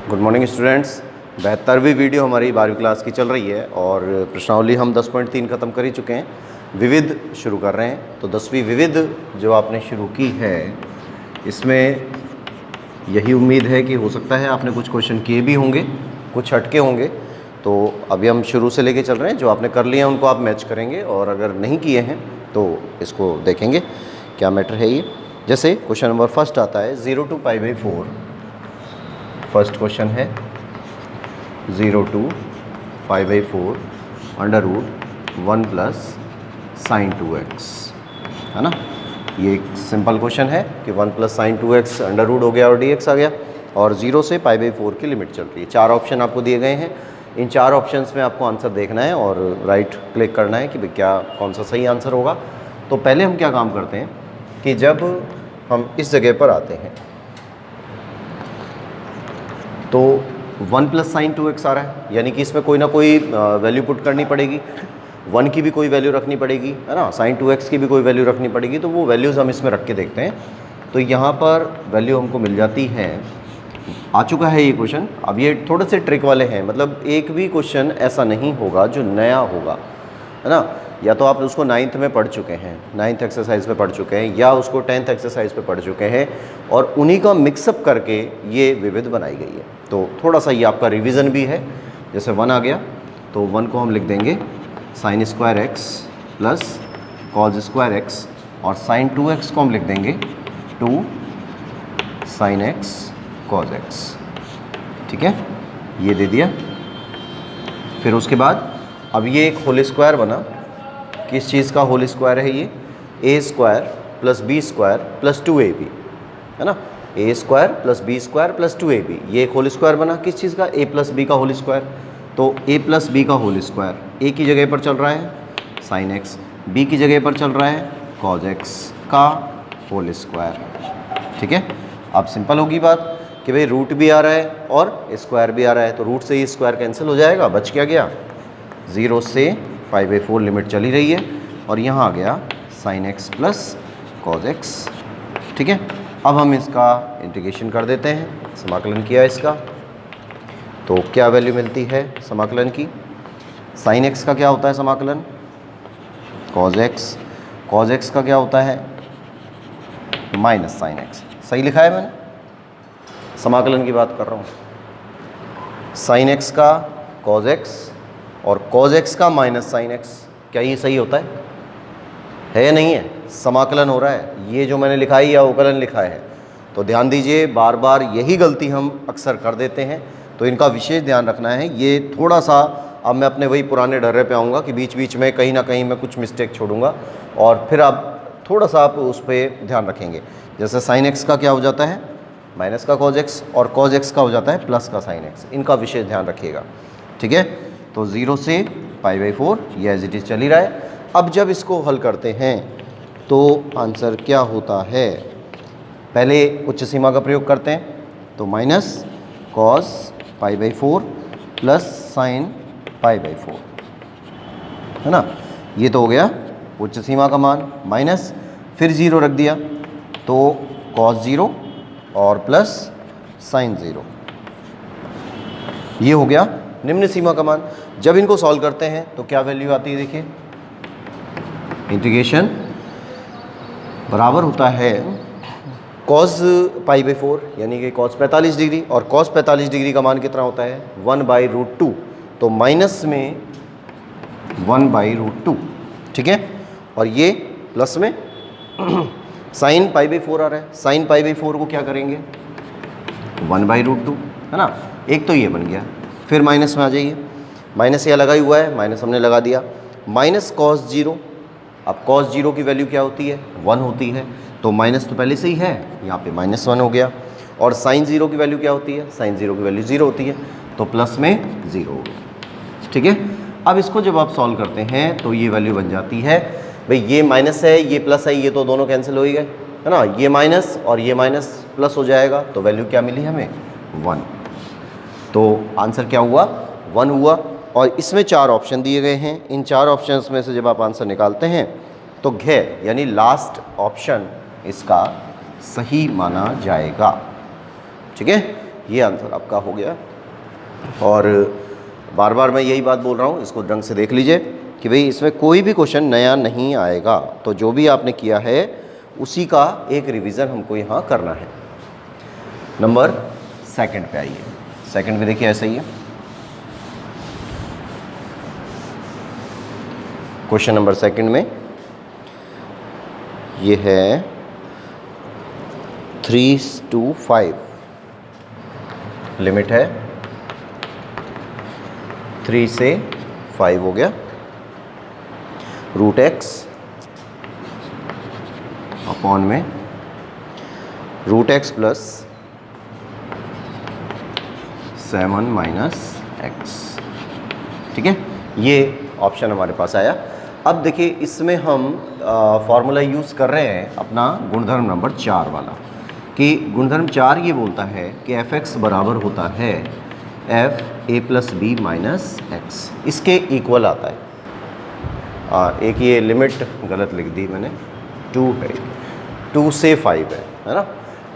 Good morning students. 72वीं video हमारी 12वीं क्लास की चल रही है और प्रश्नावली हम 10.3 ख़त्म कर ही चुके हैं। विविध शुरू कर रहे हैं। तो 10वीं विविध जो आपने शुरू की है इसमें यही उम्मीद है कि हो सकता है आपने कुछ क्वेश्चन किए भी होंगे, कुछ हटके होंगे। तो अभी हम शुरू से लेके चल रहे हैं। जो आपने कर लिए हैं उनको आप मैच करेंगे और अगर नहीं किए हैं तो इसको देखेंगे क्या मैटर है ये। जैसे क्वेश्चन नंबर फर्स्ट आता है 0 to π/4। फर्स्ट क्वेश्चन है 0 to π/4 √1 + sin 2x, है ना। ये एक सिंपल क्वेश्चन है कि 1 + sin 2x √ हो गया और dx आ गया और 0 से π/4 की लिमिट चल रही है। 4 ऑप्शन आपको दिए गए हैं। इन 4 ऑप्शंस में आपको आंसर देखना है और राइट क्लिक करना है कि भाई क्या कौन सा सही आंसर होगा। तो पहले हम क्या काम करते हैं कि जब हम इस जगह पर आते हैं तो 1 + sin 2x आ रहा है, यानी कि इसमें कोई ना कोई वैल्यू पुट करनी पड़ेगी। 1 की भी कोई वैल्यू रखनी पड़ेगी, है ना। sin 2x की भी कोई वैल्यू रखनी पड़ेगी। तो वो वैल्यूज़ हम इसमें रख के देखते हैं। तो यहाँ पर वैल्यू हमको मिल जाती है, आ चुका है ये क्वेश्चन। अब ये थोड़े से ट्रिक वाले हैं, मतलब एक भी क्वेश्चन ऐसा नहीं होगा जो नया होगा, है ना। या तो आप उसको 9th में पढ़ चुके हैं, 9th एक्सरसाइज में पढ़ चुके हैं, या उसको 10th एक्सरसाइज पे पढ़ चुके हैं और उन्हीं का मिक्सअप करके ये विविध बनाई गई है। तो थोड़ा सा ये आपका रिवीजन भी है। जैसे 1 आ गया तो 1 को हम लिख देंगे sin² x + cos² x और sin 2x को हम लिख देंगे 2 sin x cos x, ठीक है। ये दे दिया। फिर उसके बाद अब ये एक होल स्क्वायर बना। किस चीज़ का होल स्क्वायर है ये? a² + b² + 2ab, है ना। a² + b² + 2ab, ये एक होल स्क्वायर बना। किस चीज़ का? a + b का होल स्क्वायर। तो a + b का होल स्क्वायर a की जगह पर चल रहा है sin x, b की जगह पर चल रहा है cos x का होल स्क्वायर, ठीक है। अब सिंपल होगी बात कि भाई रूट भी आ रहा है और स्क्वायर भी आ रहा है, तो रूट से ही स्क्वायर कैंसिल हो जाएगा। बच क्या गया? 0 से π/4 लिमिट चली रही है और यहाँ आ गया sin x + cos x, ठीक है। अब हम इसका इंटीग्रेशन कर देते हैं। समाकलन किया इसका तो क्या वैल्यू मिलती है समाकलन की? sin x का क्या होता है समाकलन? cos x। cos x का क्या होता है? -sin x। सही लिखा है मैंने? समाकलन की बात कर रहा हूँ। sin x का cos x और cos x का -sin x, क्या ये सही होता है या नहीं है? समाकलन हो रहा है। ये जो मैंने लिखा है या अवकलन लिखा है, तो ध्यान दीजिए, बार बार यही गलती हम अक्सर कर देते हैं, तो इनका विशेष ध्यान रखना है। ये थोड़ा सा अब मैं अपने वही पुराने डर्रे पे आऊँगा कि बीच बीच में कहीं ना कहीं मैं कुछ मिस्टेक छोड़ूंगा और फिर आप थोड़ा सा आप उस पर ध्यान रखेंगे। जैसे sin x का क्या हो जाता है? माइनस का cos x और cos x का हो जाता है प्लस का sin x। इनका विशेष ध्यान रखिएगा, ठीक है। तो 0 से π/4 ये एज इट इज़ चल ही रहा है। अब जब इसको हल करते हैं तो आंसर क्या होता है? पहले उच्च सीमा का प्रयोग करते हैं। तो -cos π/4 + sin π/4, है ना। ये तो हो गया उच्च सीमा का मान। माइनस फिर 0 रख दिया तो cos 0 और प्लस sin 0, ये हो गया निम्न सीमा का मान। जब इनको सॉल्व करते हैं तो क्या वैल्यू आती है? देखिए, इंटीग्रेशन बराबर होता है cos π/4 यानी कि cos 45 डिग्री, और cos 45 डिग्री का मान कितना होता है? 1/√2। तो माइनस में 1/√2, ठीक है। और ये प्लस में sin π/4 आ रहा है। sin π/4 को क्या करेंगे? 1/√2, है ना। एक तो ये बन गया। फिर माइनस में आ जाइए, माइनस यहाँ लगा ही हुआ है, माइनस हमने लगा दिया। -cos 0, अब cos 0 की वैल्यू क्या होती है? 1 होती है। तो माइनस तो पहले से ही है, यहाँ पे -1 हो गया। और sin 0 की वैल्यू क्या होती है? sin 0 की वैल्यू 0 होती है, तो प्लस में 0 हो गया, ठीक है। अब इसको जब आप सॉल्व करते हैं तो ये वैल्यू बन जाती है, भाई ये माइनस है ये प्लस है, ये तो दोनों कैंसिल हो ही गए, है ना। ये माइनस और ये माइनस प्लस हो जाएगा, तो वैल्यू क्या मिली हमें? 1। तो आंसर क्या हुआ? 1 हुआ। और इसमें 4 ऑप्शन दिए गए हैं। इन 4 ऑप्शंस में से जब आप आंसर निकालते हैं तो घ यानी लास्ट ऑप्शन इसका सही माना जाएगा, ठीक है। ये आंसर आपका हो गया। और बार बार मैं यही बात बोल रहा हूँ, इसको ढंग से देख लीजिए कि भाई इसमें कोई भी क्वेश्चन नया नहीं आएगा, तो जो भी आपने किया है उसी का एक रिवीजन हमको यहाँ करना है। नंबर सेकंड पे आइए। सेकंड में देखिए ऐसा ही है, क्वेश्चन नंबर सेकंड में ये है 3/5, लिमिट है 3 से 5 हो गया, √x अपॉन में √x प्लस 7 - x। ठीक है, ये ऑप्शन हमारे पास आया। अब देखिए इसमें हम फॉर्मूला यूज़ कर रहे हैं अपना गुणधर्म नंबर 4 वाला, कि गुणधर्म 4 ये बोलता है कि f(x) बराबर होता है f(a + b - x), इसके इक्वल आता है। एक ये लिमिट गलत लिख दी मैंने, 2 है, 2 से 5 है ना,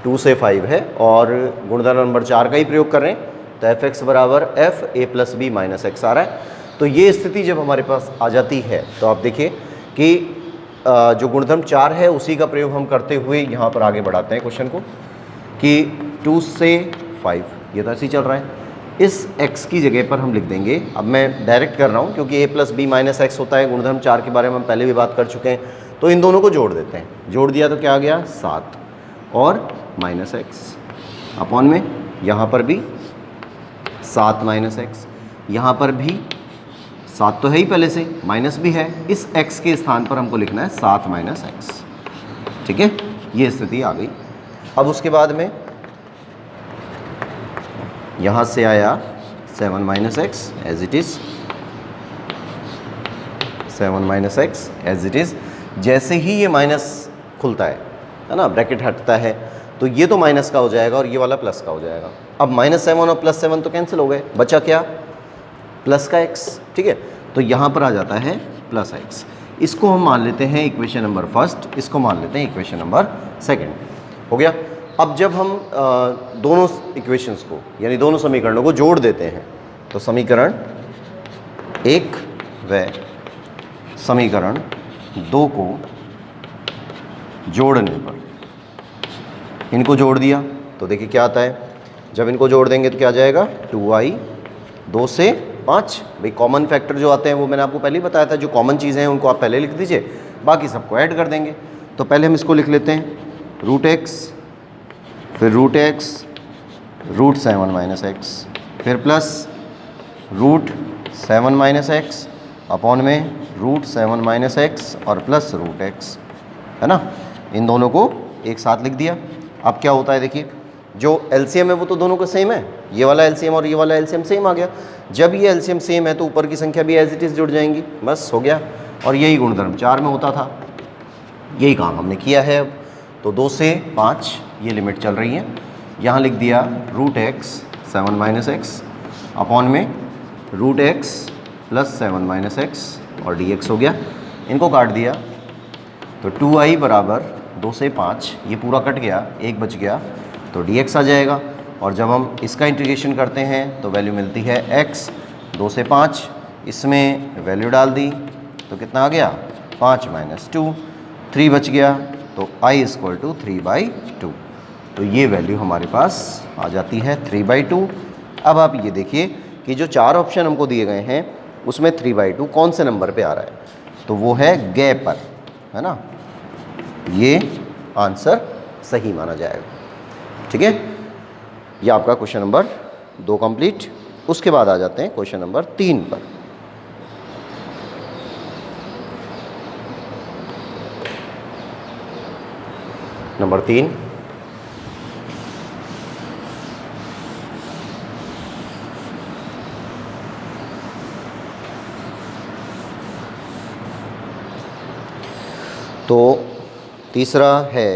2 से 5 है और गुणधर्म नंबर 4 का ही प्रयोग कर रहे हैं, तो f(x) बराबर f(a + b - x) आ रहा है। तो ये स्थिति जब हमारे पास आ जाती है तो आप देखिए कि जो गुणधर्म 4 है उसी का प्रयोग हम करते हुए यहाँ पर आगे बढ़ाते हैं क्वेश्चन को, कि 2 से 5 ये तो ऐसे ही चल रहा है, इस x की जगह पर हम लिख देंगे, अब मैं डायरेक्ट कर रहा हूँ क्योंकि a + b - x होता है, गुणधर्म 4 के बारे में हम पहले भी बात कर चुके हैं, तो इन दोनों को जोड़ देते हैं। जोड़ दिया तो क्या आ गया 7 और -x अपॉन में यहाँ पर भी 7 - x, यहाँ पर भी 7 तो है ही पहले से, माइनस भी है, इस x के स्थान पर हमको लिखना है 7 - x। ठीक है, ये स्थिति आ गई। अब उसके बाद में यहाँ से आया 7 - x as it is, 7 - x as it is. जैसे ही ये माइनस खुलता है ना, ब्रैकेट हटता है, तो ये तो माइनस का हो जाएगा और ये वाला प्लस का हो जाएगा। अब -7 और +7 तो कैंसिल हो गए, बचा क्या प्लस का x। ठीक है, तो यहाँ पर आ जाता है +x। इसको हम मान लेते हैं इक्वेशन नंबर फर्स्ट, इसको मान लेते हैं इक्वेशन नंबर सेकंड। हो गया। अब जब हम दोनों इक्वेशंस को यानी दोनों समीकरणों को जोड़ देते हैं, तो समीकरण 1 व समीकरण 2 को जोड़ने पर, इनको जोड़ दिया तो देखिए क्या आता है, जब इनको जोड़ देंगे तो क्या आ जाएगा 2i, 2 से 5। भाई कॉमन फैक्टर जो आते हैं वो मैंने आपको पहले ही बताया था, जो कॉमन चीज़ें हैं उनको आप पहले लिख दीजिए, बाकी सबको ऐड कर देंगे। तो पहले हम इसको लिख लेते हैं √x, फिर √x, √7 - x, फिर प्लस √7 - x अपॉन में √7 - x और प्लस √x, है ना। इन दोनों को एक साथ लिख दिया। अब क्या होता है देखिए, जो एलसीएम है वो तो दोनों का सेम है, ये वाला एलसीएम और ये वाला एलसीएम सेम आ गया। जब ये एलसीएम सेम है तो ऊपर की संख्या भी एज इट इज़ जुड़ जाएंगी, बस हो गया। और यही गुणधर्म 4 में होता था, यही काम हमने किया है। अब तो 2 से 5 ये लिमिट चल रही है, यहाँ लिख दिया √x 7 - x अपॉन में √x प्लस 7 - x और dx हो गया। इनको काट दिया तो 2i बराबर 2 से 5, ये पूरा कट गया, एक बच गया, तो dx आ जाएगा। और जब हम इसका इंटीग्रेशन करते हैं तो वैल्यू मिलती है x, 2 से 5, इसमें वैल्यू डाल दी तो कितना आ गया 5 - 2, 3 बच गया, तो i = 3/2। तो ये वैल्यू हमारे पास आ जाती है 3/2। अब आप ये देखिए कि जो 4 ऑप्शन हमको दिए गए हैं उसमें 3/2 कौन से नंबर पे आ रहा है, तो वो है ग पर, है ना, ये आंसर सही माना जाएगा। ठीक है, ये आपका क्वेश्चन नंबर 2 कंप्लीट। उसके बाद आ जाते हैं क्वेश्चन नंबर 3 पर। नंबर 3, तो तीसरा है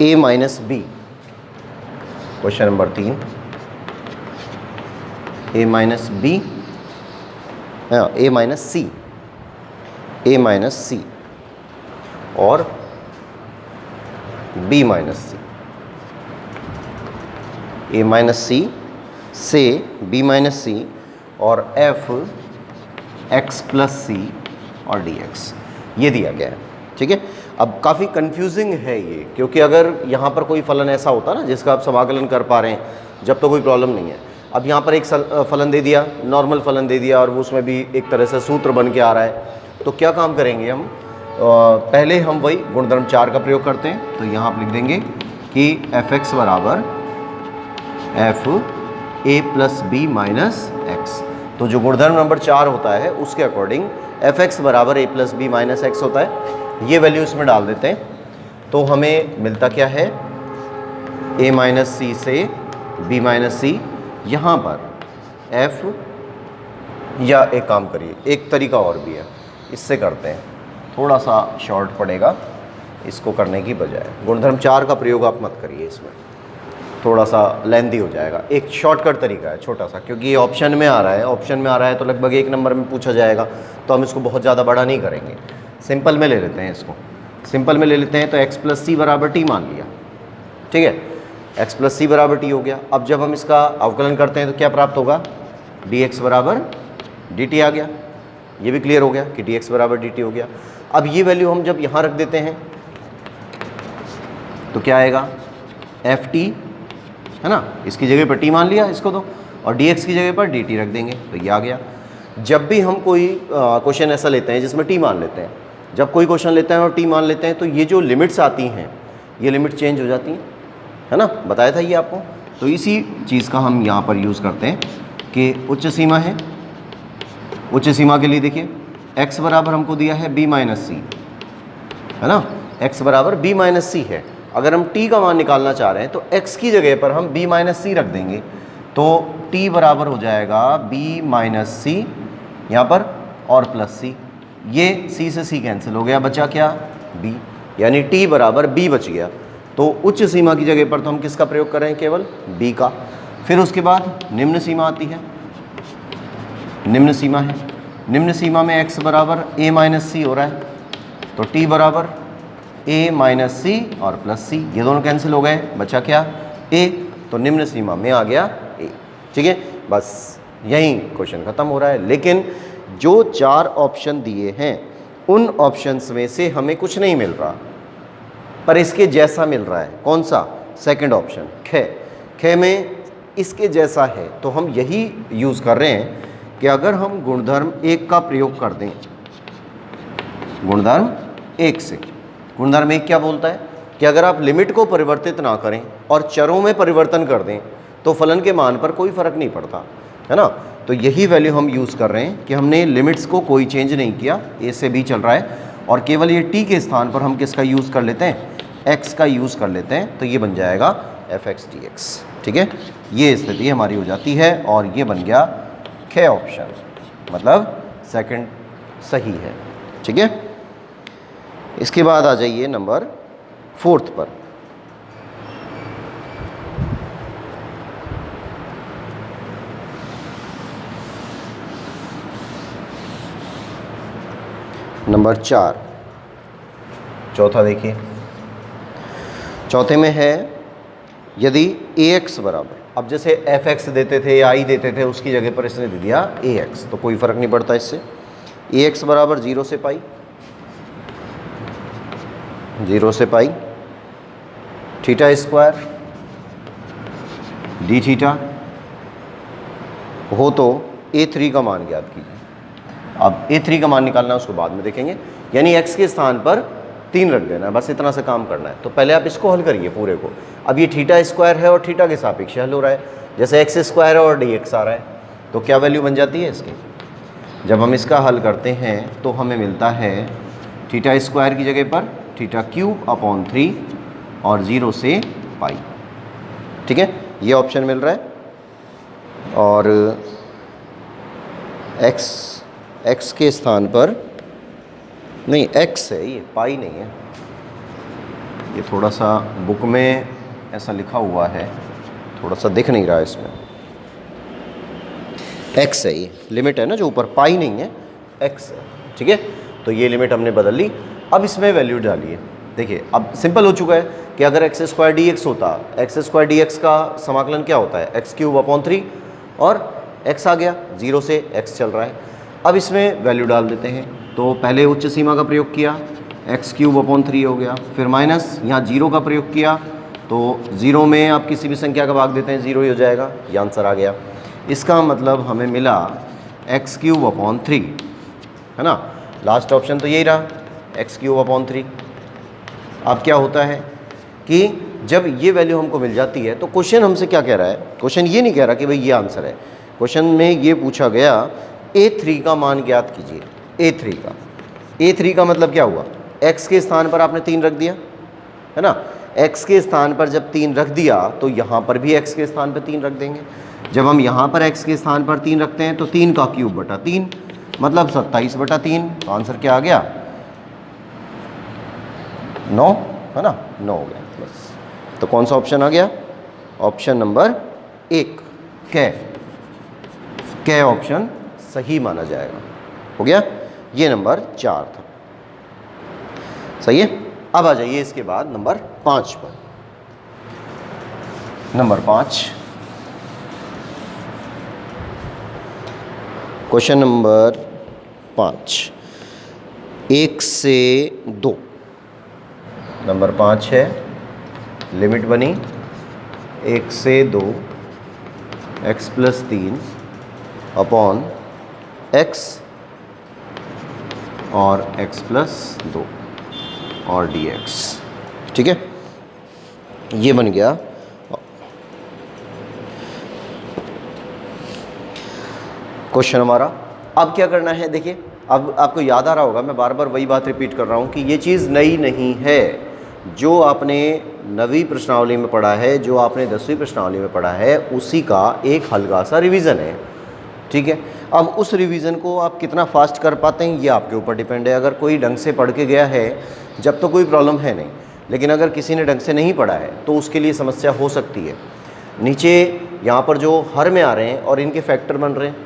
a - b। Question number 3, a - b, a - c, a - c और b - c। ए माइनस सी से बी माइनस सी और एफ एक्स प्लस सी और डी एक्स, ये दिया गया है। ठीक है, अब काफ़ी कंफ्यूजिंग है ये, क्योंकि अगर यहाँ पर कोई फलन ऐसा होता ना जिसका आप समाकलन कर पा रहे हैं जब तो कोई प्रॉब्लम नहीं है। अब यहाँ पर एक फलन दे दिया, नॉर्मल फलन दे दिया, और वो उसमें भी एक तरह से सूत्र बन के आ रहा है, तो क्या काम करेंगे हम? पहले हम वही गुणधर्म 4 का प्रयोग करते हैं। तो यहाँ आप लिख देंगे कि एफ एक्स बराबर F A plus B minus X. तो जो गुणधर्म नंबर 4 होता है उसके अकॉर्डिंग एफ एक्स बराबर ए प्लस बी माइनस एक्स होता है। ये वैल्यू इसमें डाल देते हैं तो हमें मिलता क्या है? ए माइनस सी से बी माइनस सी। यहाँ पर एफ, या एक काम करिए, एक तरीका और भी है, इससे करते हैं, थोड़ा सा शॉर्ट पड़ेगा इसको करने की बजाय। गुणधर्म 4 का प्रयोग आप मत करिए, इसमें थोड़ा सा लेंथी हो जाएगा। एक शॉर्टकट तरीका है छोटा सा, क्योंकि ये ऑप्शन में आ रहा है, ऑप्शन में आ रहा है तो लगभग 1 नंबर में पूछा जाएगा, तो हम इसको बहुत ज़्यादा बड़ा नहीं करेंगे, सिंपल में ले लेते हैं इसको। सिंपल में ले लेते हैं तो एक्स प्लस सी बराबर टी मान लिया। ठीक है, एक्स प्लस सी बराबर टी हो गया। अब जब हम इसका अवकलन करते हैं तो क्या प्राप्त होगा? डी एक्स बराबर डी टी आ गया। ये भी क्लियर हो गया कि डी एक्स बराबर डी टी हो गया। अब ये वैल्यू हम जब यहाँ रख देते हैं तो क्या आएगा? एफ टी, है ना, इसकी जगह पर टी मान लिया इसको तो, और डी एक्स की जगह पर डी टी रख देंगे, तो ये आ गया। जब भी हम कोई क्वेश्चन ऐसा लेते हैं जिसमें टी मान लेते हैं, जब कोई क्वेश्चन लेते हैं और टी मान लेते हैं, तो ये जो लिमिट्स आती हैं ये लिमिट चेंज हो जाती हैं, है ना, बताया था ये आपको। तो इसी चीज़ का हम यहाँ पर यूज़ करते हैं कि उच्च सीमा है। उच्च सीमा के लिए देखिए x बराबर हमको दिया है b माइनस सी, है ना, x बराबर b माइनस सी है। अगर हम t का मान निकालना चाह रहे हैं तो x की जगह पर हम b माइनस सी रख देंगे, तो t बराबर हो जाएगा b माइनस सी यहाँ पर और प्लस c। ये c से c कैंसिल हो गया, बचा क्या? b, यानी t बराबर b बच गया। तो उच्च सीमा की जगह पर तो हम किसका प्रयोग कर रहे हैं? केवल b का। फिर उसके बाद निम्न सीमा आती है। निम्न सीमा है, निम्न सीमा में x बराबर a माइनस सी हो रहा है, तो t बराबर a माइनस सी और प्लस सी, ये दोनों कैंसिल हो गए, बचा क्या? a। तो निम्न सीमा में आ गया a। ठीक है, बस यहीं क्वेश्चन खत्म हो रहा है। लेकिन जो 4 ऑप्शन दिए हैं उन ऑप्शंस में से हमें कुछ नहीं मिल रहा, पर इसके जैसा मिल रहा है। कौन सा? सेकंड ऑप्शन ख। ख में इसके जैसा है, तो हम यही यूज़ कर रहे हैं कि अगर हम गुणधर्म 1 का प्रयोग कर दें, गुणधर्म 1 से, गुणधर्म 1 क्या बोलता है कि अगर आप लिमिट को परिवर्तित ना करें और चरों में परिवर्तन कर दें तो फलन के मान पर कोई फ़र्क नहीं पड़ता, है ना। तो यही वैल्यू हम यूज़ कर रहे हैं कि हमने लिमिट्स को कोई चेंज नहीं किया, ए से बी चल रहा है, और केवल ये टी के स्थान पर हम किसका यूज़ कर लेते हैं? एक्स का यूज़ कर लेते हैं, तो ये बन जाएगा एफ एक्स डी एक्स। ठीक है, ये स्थिति हमारी हो जाती है और ये बन गया ख ऑप्शन, मतलब सेकंड सही है। ठीक है, इसके बाद आ जाइए नंबर 4 पर। नंबर 4, चौथा देखिए। चौथे में है यदि ax बराबर, अब जैसे fx देते थे या i देते थे, उसकी जगह पर इसने दे दिया ax, तो कोई फ़र्क नहीं पड़ता इससे। ax बराबर 0 से पाई, 0 से पाई, थीटा स्क्वायर डी थीटा हो तो a3 का मान ज्ञात कीजिए। अब a3 का मान निकालना है, उसको बाद में देखेंगे। यानी x के स्थान पर 3 रख देना है, बस इतना से काम करना है। तो पहले आप इसको हल करिए पूरे को। अब ये थीटा स्क्वायर है और थीटा के सापेक्ष हल हो रहा है, जैसे एक्स स्क्वायर है और डी एक्स आ रहा है, तो क्या वैल्यू बन जाती है इसकी? जब हम इसका हल करते हैं तो हमें मिलता है थीटा स्क्वायर की जगह पर थीटा क्यूब अपॉन 3 और 0 से पाई। ठीक है, ये ऑप्शन मिल रहा है। और एक्स के स्थान पर नहीं, एक्स है ये, पाई नहीं है। ये थोड़ा सा बुक में ऐसा लिखा हुआ है, थोड़ा सा दिख नहीं रहा है इसमें। एक्स है ये, लिमिट है ना जो ऊपर, पाई नहीं है, एक्स है। ठीक है, तो ये लिमिट हमने बदल ली। अब इसमें वैल्यू डालिए, देखिए अब सिंपल हो चुका है कि अगर एक्स स्क्वायर डी एक्स होता, एक्स स्क्वायर डी एक्स का समाकलन क्या होता है, एक्स क्यूब अपॉन 3 और एक्स आ गया, 0 से एक्स चल रहा है। अब इसमें वैल्यू डाल देते हैं। तो पहले उच्च सीमा का प्रयोग किया, एक्स क्यूब अपॉन 3 हो गया, फिर माइनस यहाँ 0 का प्रयोग किया तो 0 में आप किसी भी संख्या का भाग देते हैं 0 ही हो जाएगा, ये आंसर आ गया। इसका मतलब हमें मिला एक्स क्यूब अपॉन 3, है ना। लास्ट ऑप्शन तो यही रहा, एक्स क्यूब अपॉन 3। अब क्या होता है कि जब ये वैल्यू हमको मिल जाती है तो क्वेश्चन हमसे क्या कह रहा है, क्वेश्चन ये नहीं कह रहा कि भाई ये आंसर है, क्वेश्चन में ये पूछा गया a3 का मान ज्ञात कीजिए। a3 का मतलब क्या हुआ, x के स्थान पर आपने 3 रख दिया, है ना। x के स्थान पर जब 3 रख दिया तो यहाँ पर भी x के स्थान पर 3 रख देंगे। जब हम यहाँ पर x के स्थान पर 3 रखते हैं तो 3 का क्यूब बटा 3 मतलब 27 बटा 3। तो आंसर क्या आ गया, 9, है ना, 9 हो गया बस। तो कौन सा ऑप्शन आ गया, ऑप्शन नंबर 1 कै ऑप्शन सही माना जाएगा, हो गया। ये नंबर 4 था, सही है। अब आ जाइए इसके बाद नंबर 5 पर। नंबर 5, क्वेश्चन नंबर 5, 1 से 2। नंबर 5 है, लिमिट बनी 1 से 2 x प्लस 3 अपॉन x और x प्लस 2 और dx, ठीक है, ये बन गया। क्वेश्चन हमारा अब क्या करना है, देखिए अब आपको याद आ रहा होगा, मैं बार बार वही बात रिपीट कर रहा हूँ कि ये चीज़ नई नहीं है। जो आपने 9वीं प्रश्नावली में पढ़ा है, जो आपने 10वीं प्रश्नावली में पढ़ा है, उसी का एक हल्का सा रिवीजन है, ठीक है। अब उस रिवीजन को आप कितना फास्ट कर पाते हैं ये आपके ऊपर डिपेंड है। अगर कोई ढंग से पढ़ के गया है जब तो कोई प्रॉब्लम है नहीं, लेकिन अगर किसी ने ढंग से नहीं पढ़ा है तो उसके लिए समस्या हो सकती है। नीचे यहाँ पर जो हर में आ रहे हैं और इनके फैक्टर बन रहे हैं,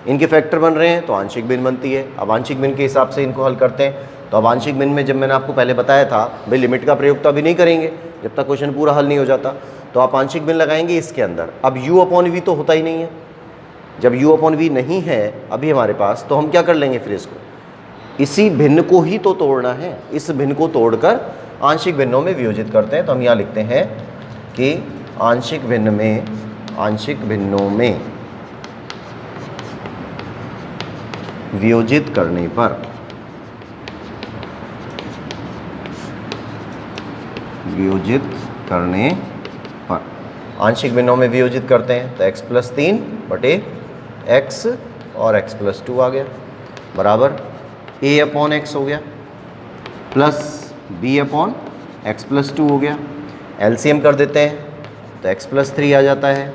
इनके फैक्टर बन रहे हैं तो आंशिक भिन्न बनती है। अब आंशिक भिन्न के हिसाब से इनको हल करते हैं। तो अब आंशिक भिन्न में जब मैंने आपको पहले बताया था भाई लिमिट का प्रयोग तो अभी नहीं करेंगे जब तक क्वेश्चन पूरा हल नहीं हो जाता, तो आप आंशिक भिन्न लगाएंगे इसके अंदर। अब u अपॉन वी तो होता ही नहीं है, जब u अपॉन वी नहीं है अभी हमारे पास, तो हम क्या कर लेंगे, फिर इसको इसी भिन्न को ही तो तोड़ना है, इस भिन्न को तोड़कर आंशिक भिन्नों में वियोजित करते हैं। तो हम यहाँ लिखते हैं कि आंशिक भिन्नों में वियोजित करने पर आंशिक भिन्नों में वियोजित करते हैं तो x प्लस 3 बटे x और x प्लस 2 आ गया बराबर a अपॉन एक्स हो गया plus b upon x plus 2 हो गया। एलसीएम कर देते हैं तो x प्लस 3 आ जाता है,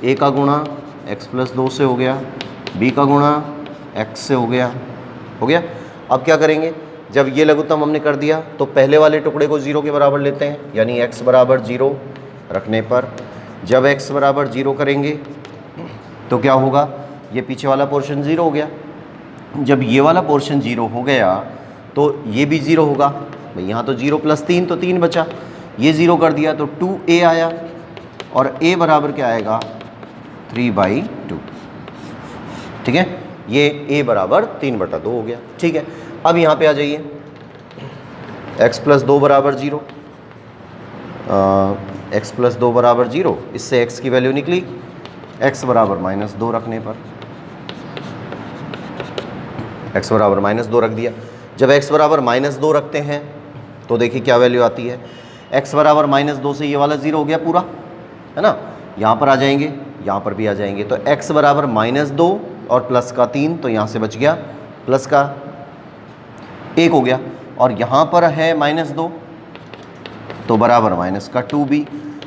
a का गुणा x प्लस 2 से हो गया, b का गुणा x से हो गया। अब क्या करेंगे, जब ये लघुत्तम हमने कर दिया तो पहले वाले टुकड़े को 0 के बराबर लेते हैं, यानी x बराबर 0 रखने पर जब x बराबर 0 करेंगे तो क्या होगा, ये पीछे वाला पोर्शन 0 हो गया। जब ये वाला पोर्शन 0 हो गया तो ये भी 0 होगा, भाई यहाँ तो 0 प्लस 3 तो 3 बचा, ये 0 कर दिया तो 2a आया और a बराबर क्या आएगा 3/2, ठीक है। ये a बराबर 3/2 हो गया, ठीक है। अब यहाँ पे आ जाइए, x प्लस 2 बराबर 0, x प्लस 2 बराबर 0, इससे x की वैल्यू निकली, x बराबर -2 रखने पर x बराबर -2 रख दिया। जब x बराबर -2 रखते हैं तो देखिए क्या वैल्यू आती है, x बराबर -2 से ये वाला 0 हो गया पूरा, है ना। यहाँ पर आ जाएंगे, यहाँ पर भी आ जाएंगे, तो x बराबर -2 और प्लस का 3, तो यहाँ से बच गया प्लस का 1 हो गया, और यहाँ पर है -2 तो बराबर माइनस का 2b,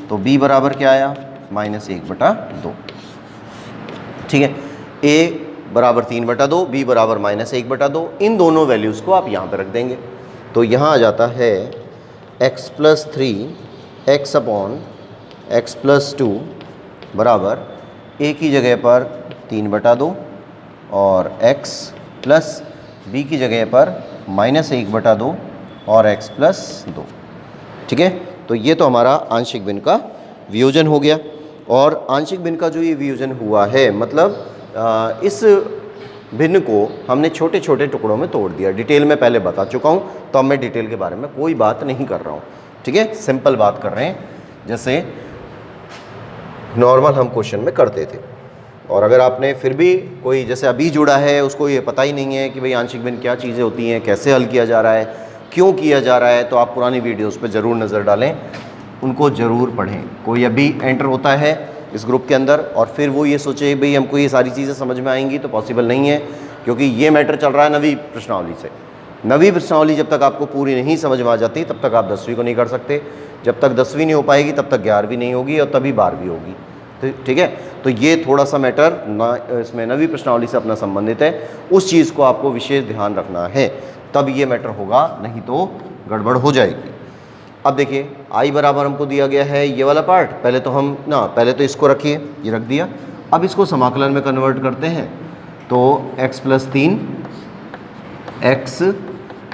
तो b बराबर क्या आया -1/2, ठीक है। a बराबर 3/2, b बराबर -1/2, इन दोनों वैल्यूज़ को आप यहाँ पर रख देंगे तो यहाँ आ जाता है x plus 3 x upon x plus 2 बराबर a की जगह पर 3/2 और x प्लस b की जगह पर -1/2 और x प्लस 2। ठीक है, तो ये तो हमारा आंशिक भिन्न का वियोजन हो गया। और आंशिक भिन्न का जो ये वियोजन हुआ है, मतलब इस भिन्न को हमने छोटे छोटे टुकड़ों में तोड़ दिया। डिटेल में पहले बता चुका हूँ, तो अब मैं डिटेल के बारे में कोई बात नहीं कर रहा हूँ। ठीक है, सिंपल बात कर रहे हैं जैसे नॉर्मल हम क्वेश्चन में करते थे। और अगर आपने फिर भी कोई जैसे अभी जुड़ा है, उसको ये पता ही नहीं है कि भाई आंशिक भिन्न क्या चीज़ें होती हैं, कैसे हल किया जा रहा है, क्यों किया जा रहा है, तो आप पुरानी वीडियोस पे ज़रूर नज़र डालें, उनको ज़रूर पढ़ें। कोई अभी एंटर होता है इस ग्रुप के अंदर और फिर वो ये सोचे भाई हमको ये सारी चीज़ें समझ में आएंगी, तो पॉसिबल नहीं है, क्योंकि ये मैटर चल रहा है नवीं प्रश्नावली से। नवीं प्रश्नावली जब तक आपको पूरी नहीं समझ में आ जाती, तब तक आप 10वीं को नहीं कर सकते। जब तक 10वीं नहीं हो पाएगी, तब तक 11वीं नहीं होगी, और तभी 12वीं होगी। ठीक है, तो ये थोड़ा सा मैटर ना इसमें नवीं प्रश्नावली से अपना संबंधित है, उस चीज़ को आपको विशेष ध्यान रखना है, तब ये मैटर होगा, नहीं तो गड़बड़ हो जाएगी। अब देखिए i बराबर हमको दिया गया है ये वाला पार्ट। पहले तो इसको रखिए, ये रख दिया। अब इसको समाकलन में कन्वर्ट करते हैं, तो x plus 3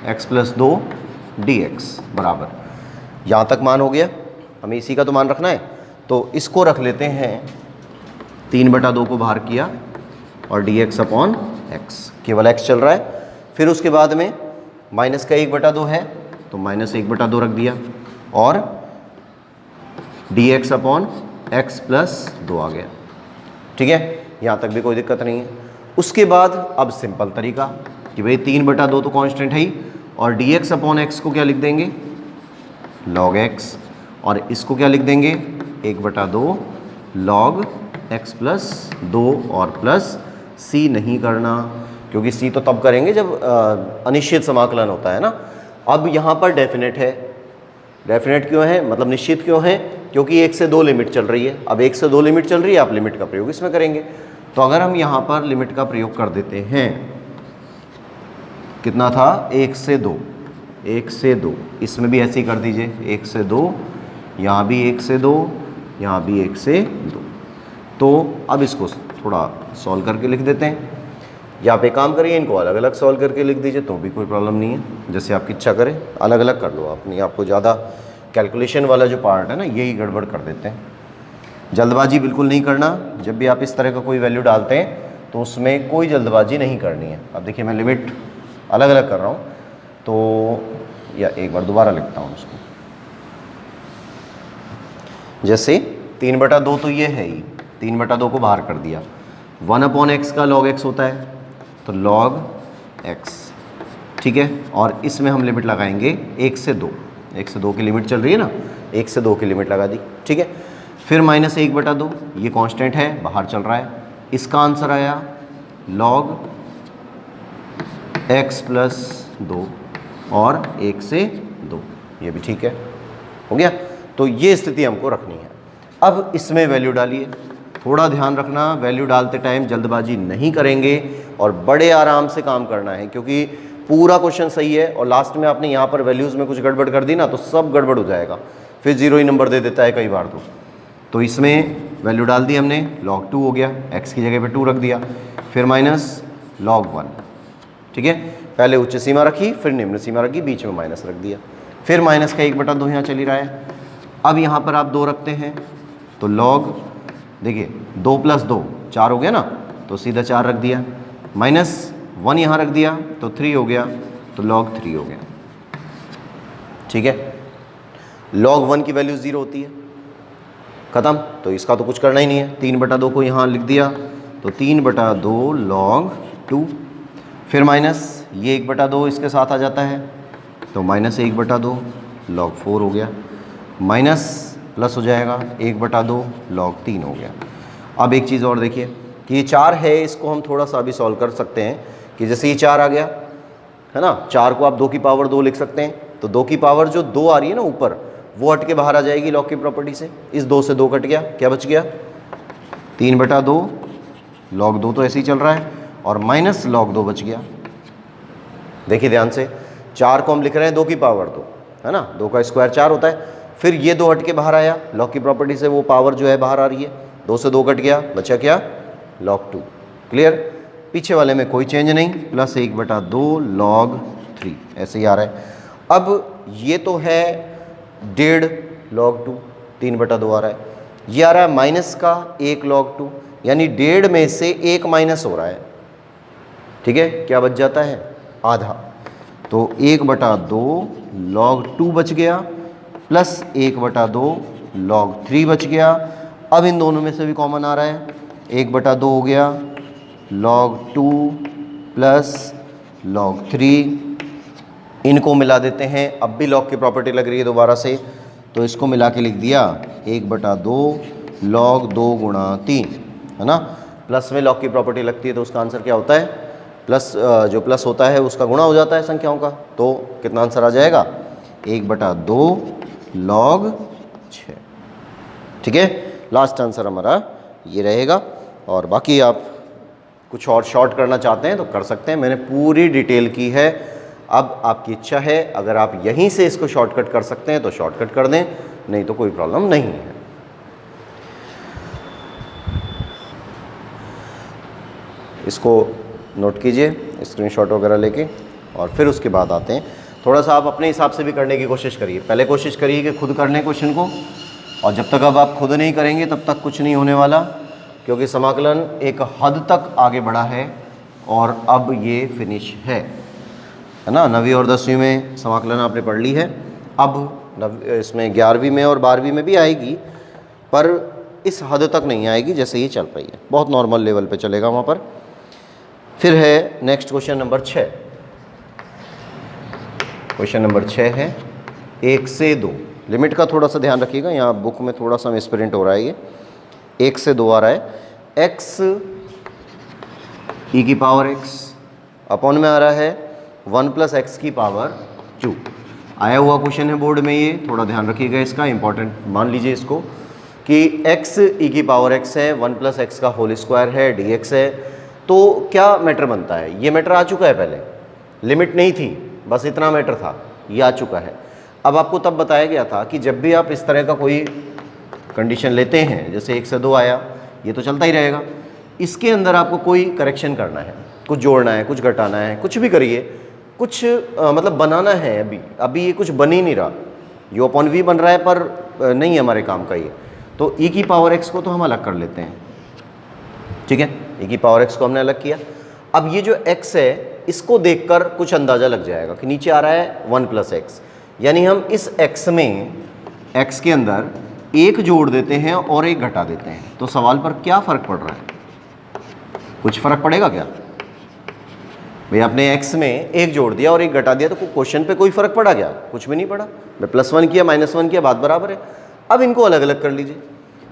x plus 2 dx बराबर, यहाँ तक मान हो गया। हमें इसी का तो मान रखना है, तो इसको रख लेते हैं 3/2 को बाहर किया और dx अपॉन x, केवल x चल रहा है। फिर उसके बाद में माइनस का 1/2 है, तो माइनस 1/2 रख दिया और dx अपॉन x प्लस 2 आ गया। ठीक है, यहाँ तक भी कोई दिक्कत नहीं है। उसके बाद अब सिंपल तरीका कि भाई 3/2 तो कांस्टेंट है ही, और dx अपॉन x को क्या लिख देंगे, log x, और इसको क्या लिख देंगे 1/2 log x प्लस 2, और प्लस c नहीं करना, क्योंकि c तो तब करेंगे जब अनिश्चित समाकलन होता है ना। अब यहाँ पर डेफिनेट है। डेफिनेट क्यों है, मतलब निश्चित क्यों है, क्योंकि 1 से 2 लिमिट चल रही है। अब 1 से 2 लिमिट चल रही है, आप लिमिट का प्रयोग इसमें करेंगे। तो अगर हम यहाँ पर लिमिट का प्रयोग कर देते हैं, कितना था 1 से 2, 1 से 2, इसमें भी ऐसे ही कर दीजिए 1 से 2, यहाँ भी 1 से 2, यहाँ भी 1 से 2। तो अब इसको थोड़ा सॉल्व करके लिख देते हैं, या आप एक काम करिए, इनको अलग अलग सॉल्व करके लिख दीजिए, तो भी कोई प्रॉब्लम नहीं है, जैसे आपकी इच्छा करें। अलग अलग कर लो अपनी, आपको ज़्यादा कैलकुलेशन वाला जो पार्ट है ना, यही गड़बड़ कर देते हैं। जल्दबाजी बिल्कुल नहीं करना। जब भी आप इस तरह का कोई वैल्यू डालते हैं तो उसमें कोई जल्दबाजी नहीं करनी है। अब देखिए मैं लिमिट अलग अलग कर रहा हूँ, तो या एक बार दोबारा लिखता हूँ उसको। जैसे 3/2 तो ये है ही, 3/2 को बाहर कर दिया। 1/x का log x होता है, तो log x, ठीक है। और इसमें हम लिमिट लगाएंगे 1 से 2, 1 से 2 की लिमिट चल रही है ना, 1 से 2 की लिमिट लगा दी, ठीक है। फिर माइनस 1/2, ये कांस्टेंट है, बाहर चल रहा है। इसका आंसर आया log x प्लस 2 और 1 से 2, ये भी ठीक है, हो गया। तो ये स्थिति हमको रखनी है। अब इसमें वैल्यू डालिए। थोड़ा ध्यान रखना, वैल्यू डालते टाइम जल्दबाजी नहीं करेंगे और बड़े आराम से काम करना है, क्योंकि पूरा क्वेश्चन सही है और लास्ट में आपने यहाँ पर वैल्यूज़ में कुछ गड़बड़ कर दी ना, तो सब गड़बड़ हो जाएगा, फिर 0 ही नंबर दे देता है कई बार। तो इसमें वैल्यू डाल दी हमने, log 2 हो गया, x की जगह पे 2 रख दिया, फिर माइनस log 1, ठीक है। पहले उच्च सीमा रखी, फिर निम्न सीमा रखी, बीच में माइनस रख दिया, फिर माइनस का 1/2 यहाँ चल ही रहा है। अब यहाँ पर आप 2 रखते हैं, तो log, देखिए 2 + 2 4 हो गया ना, तो सीधा 4 रख दिया, माइनस 1 यहाँ रख दिया, तो 3 हो गया, तो log 3 हो गया, ठीक है। log 1 की वैल्यू 0 होती है, ख़त्म। तो इसका तो कुछ करना ही नहीं है, 3/2 को यहाँ लिख दिया, तो 3/2 log 2, फिर माइनस ये 1/2 इसके साथ आ जाता है, तो माइनस 1/2 log 4 हो गया, माइनस प्लस हो जाएगा 1/2 log 3 हो गया। अब एक चीज़ और देखिए कि ये 4 है, इसको हम थोड़ा सा अभी सॉल्व कर सकते हैं कि जैसे ये 4 आ गया है ना, 4 को आप 2 की पावर 2 लिख सकते हैं, तो 2 की पावर जो 2 आ रही है ना ऊपर, वो हट के बाहर आ जाएगी लॉग की प्रॉपर्टी से। इस 2 से 2 कट गया, क्या बच गया 3/2 log 2 तो ऐसे ही चल रहा है, और माइनस log 2 बच गया। देखिए ध्यान से, 4 को हम लिख रहे हैं 2 की पावर 2, है ना, 2 का स्क्वायर 4 होता है, फिर ये 2 हट के बाहर आया, लॉग की प्रॉपर्टी से वो पावर जो है बाहर आ रही है, 2 से 2 कट गया, बचा क्या log 2, क्लियर। पीछे वाले में कोई चेंज नहीं, प्लस 1/2 log 3 ऐसे ही आ रहा है। अब ये तो है 1.5 log 2, 3/2 आ रहा है। ये आ रहा है माइनस का 1 log 2, यानी 1.5 में से 1 माइनस हो रहा है। ठीक है, क्या बच जाता है? आधा। तो 1/2 log 2 बच गया, प्लस 1/2 log 3 बच गया। अब इन दोनों में से भी कॉमन आ रहा है, 1/2 हो गया log 2 प्लस log 3। इनको मिला देते हैं, अब भी log की प्रॉपर्टी लग रही है दोबारा से, तो इसको मिला के लिख दिया 1/2 log 2 गुणा 3, है ना। प्लस में log की प्रॉपर्टी लगती है तो उसका आंसर क्या होता है? प्लस जो प्लस होता है उसका गुणा हो जाता है संख्याओं का। तो कितना आंसर आ जाएगा? 1/2 log 6। ठीक है, लास्ट आंसर हमारा ये रहेगा। और बाकी आप कुछ और शॉर्ट करना चाहते हैं तो कर सकते हैं, मैंने पूरी डिटेल की है। अब आपकी इच्छा है, अगर आप यहीं से इसको शॉर्टकट कर सकते हैं तो शॉर्टकट कर दें, नहीं तो कोई प्रॉब्लम नहीं है। इसको नोट कीजिए स्क्रीनशॉट वगैरह लेके, और फिर उसके बाद आते हैं। थोड़ा सा आप अपने हिसाब से भी करने की कोशिश करिए। पहले कोशिश करिए कि खुद करने क्वेश्चन को, और जब तक अब आप खुद नहीं करेंगे तब तक कुछ नहीं होने वाला, क्योंकि समाकलन एक हद तक आगे बढ़ा है और अब ये फिनिश है ना। 9वीं और 10वीं में समाकलन आपने पढ़ ली है, अब इसमें 11वीं में और 12वीं में भी आएगी, पर इस हद तक नहीं आएगी जैसे ये चल रही है, बहुत नॉर्मल लेवल पे चलेगा वहाँ पर। फिर है next question number 6। Question number 6 है 1 से 2। लिमिट का थोड़ा सा ध्यान रखिएगा, यहाँ बुक में थोड़ा सा मिसप्रिंट हो रहा है। ये 1 से 2 आ रहा है, x e की पावर x अपॉन में आ रहा है 1 प्लस एक्स की पावर 2। आया हुआ क्वेश्चन है बोर्ड में, ये थोड़ा ध्यान रखिएगा, इसका इंपॉर्टेंट मान लीजिए इसको कि x e की पावर x है, 1 प्लस एक्स का होल स्क्वायर है, dx है। तो क्या मैटर बनता है? ये मैटर आ चुका है, पहले लिमिट नहीं थी, बस इतना मैटर था, ये आ चुका है। अब आपको तब बताया गया था कि जब भी आप इस तरह का कोई कंडीशन लेते हैं, जैसे 1 से 2 आया, ये तो चलता ही रहेगा, इसके अंदर आपको कोई करेक्शन करना है, कुछ जोड़ना है, कुछ घटाना है, कुछ भी करिए, कुछ मतलब बनाना है। अभी ये कुछ बन ही नहीं रहा, यू अपॉन वी बन रहा है, पर नहीं है हमारे काम का ये। तो e की पावर x को तो हम अलग कर लेते हैं, ठीक है, e की पावर x को हमने अलग किया। अब ये जो x है, इसको देखकर कुछ अंदाज़ा लग जाएगा कि नीचे आ रहा है 1 प्लस एक्स, यानी हम इस x में, x के अंदर एक जोड़ देते हैं और एक घटा देते हैं। तो सवाल पर क्या फ़र्क पड़ रहा है? कुछ फ़र्क पड़ेगा क्या भाई? आपने x में एक जोड़ दिया और एक घटा दिया, तो क्वेश्चन पे कोई फ़र्क पड़ा क्या? कुछ भी नहीं पड़ा। मैं +1 किया, -1 किया, बात बराबर है। अब इनको अलग अलग कर लीजिए।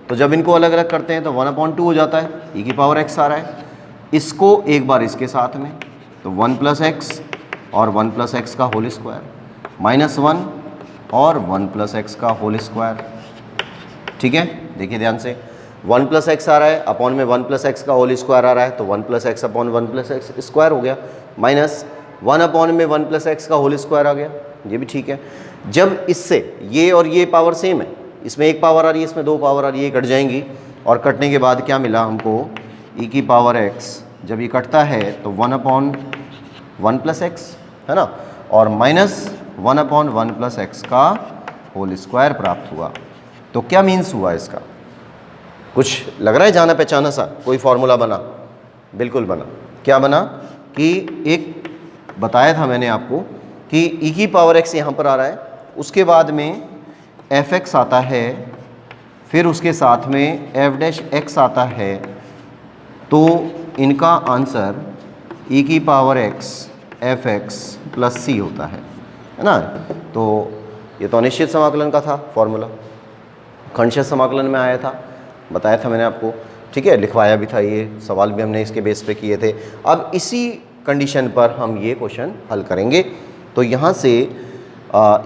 तो जब इनको अलग अलग करते हैं तो 1/2 हो जाता है, e की पावर x आ रहा है। इसको एक बार इसके साथ में, तो 1 प्लस एक्स और 1 प्लस एक्स का होल स्क्वायर, -1 और 1 प्लस एक्स का होल स्क्वायर। ठीक है, देखिए ध्यान से, 1 प्लस एक्स आ रहा है, अपॉन में 1 प्लस एक्स का होल स्क्वायर आ रहा है, तो 1 plus x upon 1 plus x square हो गया, -1 अपॉन में 1 प्लस एक्स का होल स्क्वायर आ गया, ये भी ठीक है। जब इससे ये और ये पावर सेम है, इसमें एक पावर आ रही है, इसमें दो पावर आ रही है, ये कट जाएंगी, और कटने के बाद क्या मिला हमको? e की पावर x। जब ये कटता है तो 1/1 प्लस एक्स, है ना, और -1/1 प्लस एक्स का होल स्क्वायर प्राप्त हुआ। तो क्या मीन्स हुआ इसका? कुछ लग रहा है जाना पहचाना सा? कोई फॉर्मूला बना? बिल्कुल बना। क्या बना कि एक बताया था मैंने आपको कि e की पावर x यहाँ पर आ रहा है, उसके बाद में f(x) आता है, फिर उसके साथ में f'(x) आता है, तो इनका आंसर e की power x f(x) plus c होता है ना। तो ये तो अनिश्चित समाकलन का था फॉर्मूला, खंडशः समाकलन में आया था, बताया था मैंने आपको, ठीक है, लिखवाया भी था, ये सवाल भी हमने इसके बेस पे किए थे। अब इसी कंडीशन पर हम ये क्वेश्चन हल करेंगे। तो यहाँ से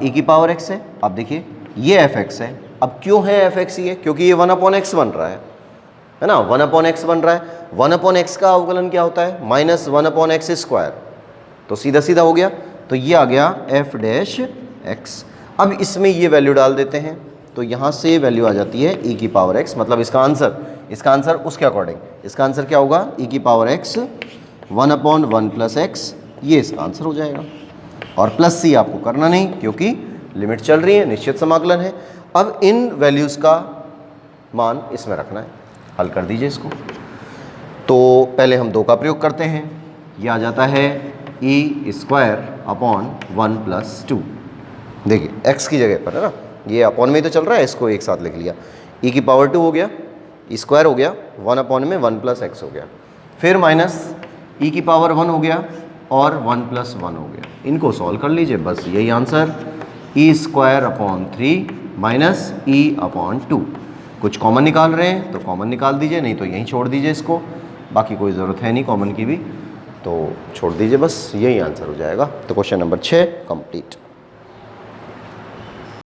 e की पावर x है, अब देखिए ये f(x) है। अब क्यों है f(x) ये? क्योंकि ये 1/x बन रहा है ना, 1/x बन रहा है। 1/x का अवकलन क्या होता है? -1/x square. तो सीधा सीधा हो गया, तो ये आ गया f'(x). अब इसमें ये वैल्यू डाल देते हैं, तो यहाँ से वैल्यू आ जाती है e की पावर x, मतलब इसका आंसर उसके अकॉर्डिंग, इसका आंसर क्या होगा? e की पावर x 1/1 प्लस x, ये इसका आंसर हो जाएगा। और प्लस सी आपको करना नहीं क्योंकि लिमिट चल रही है, निश्चित समाकलन है। अब इन वैल्यूज़ का मान इसमें रखना है, हल कर दीजिए इसको। तो पहले हम 2 का प्रयोग करते हैं, ये आ जाता है e स्क्वायर अपॉन 1 + 2। देखिए x की जगह पर है ना, ये अपॉन में ही तो चल रहा है, इसको एक साथ लिख लिया, e की पावर 2 हो गया, e स्क्वायर हो गया, 1 अपॉन में 1 + x हो गया, फिर माइनस e की पावर 1 हो गया और 1 + 1 हो गया। इनको सॉल्व कर लीजिए, बस यही answer, e square upon 3 minus e upon 2। कुछ कॉमन निकाल रहे हैं तो कॉमन निकाल दीजिए, नहीं तो यहीं छोड़ दीजिए इसको, बाकी कोई ज़रूरत है नहीं कॉमन की भी, तो छोड़ दीजिए, बस यही आंसर हो जाएगा। तो क्वेश्चन नंबर 6 कंप्लीट।